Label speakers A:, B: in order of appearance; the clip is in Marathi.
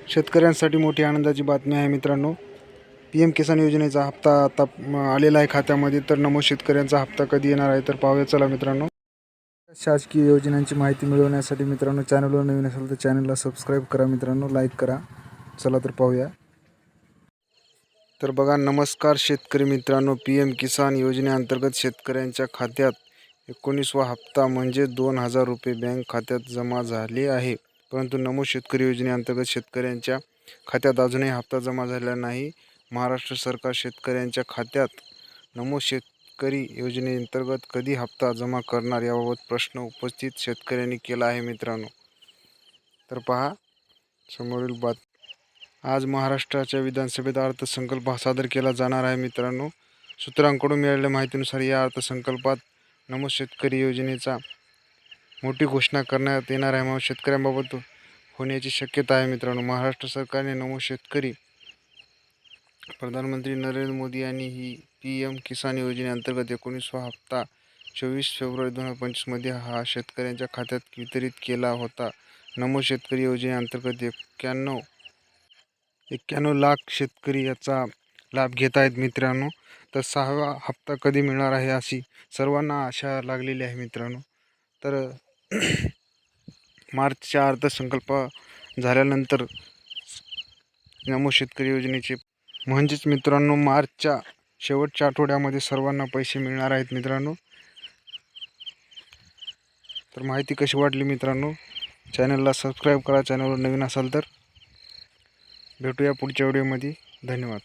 A: शेतकऱ्यांसाठी मोठी आनंदाची बातमी आहे मित्रांनो. PM किसान योजनेचा हप्ता आता आलेला आहे खात्यामध्ये. तर नमो शेतकऱ्यांचा हप्ता कधी येणार आहे तर पाहूया चला मित्रांनो. शासकीय योजनांची माहिती मिळवण्यासाठी मित्रांनो चॅनलवर नवीन असेल तर चॅनलला सबस्क्राईब करा मित्रांनो, लाईक करा. चला तर पाहूया. तर बघा, नमस्कार शेतकरी मित्रांनो. PM किसान योजनेअंतर्गत शेतकऱ्यांच्या खात्यात 19वा हप्ता म्हणजे 2000 रुपये बँक खात्यात जमा झाले आहे. परंतु नमो शेतकरी योजनेअंतर्गत शेतकऱ्यांच्या खात्यात अजूनही हप्ता जमा झालेला नाही. महाराष्ट्र सरकार शेतकऱ्यांच्या खात्यात नमो शेतकरी योजनेअंतर्गत कधी हप्ता जमा करणार याबाबत प्रश्न उपस्थित शेतकऱ्यांनी केला आहे मित्रांनो. तर पहा समोरील बात. आज महाराष्ट्राच्या विधानसभेत अर्थसंकल्प सादर केला जाणार आहे मित्रांनो. सूत्रांकडून मिळालेल्या माहितीनुसार या अर्थसंकल्पात नमो शेतकरी योजनेचा मोठी घोषणा करण्यात येणार आहे. मग शेतकऱ्यांबाबत होण्याची शक्यता आहे मित्रांनो. महाराष्ट्र सरकारने नमो शेतकरी प्रधानमंत्री नरेंद्र मोदी यांनी ही PM किसान योजनेअंतर्गत 19वा हप्ता 24 फेब्रुवारी 2025 मध्ये हा शेतकऱ्यांच्या खात्यात वितरित केला होता. नमो शेतकरी योजनेअंतर्गत 91 लाख शेतकरी याचा लाभ घेत आहेत मित्रांनो. तर 6वा हप्ता कधी मिळणार आहे अशी सर्वांना आशा लागलेली आहे मित्रांनो. तर मार्चच्या अर्थसंकल्प झाल्यानंतर नमो शेतकरी योजनेचे म्हणजेच मित्रांनो मार्चच्या शेवटच्या आठवड्यामध्ये सर्वांना पैसे मिळणार आहेत मित्रांनो. तर माहिती कशी वाटली मित्रांनो, चॅनलला सबस्क्राईब करा. चॅनलवर नवीन असाल तर भेटूया पुढच्या व्हिडिओमध्ये. धन्यवाद.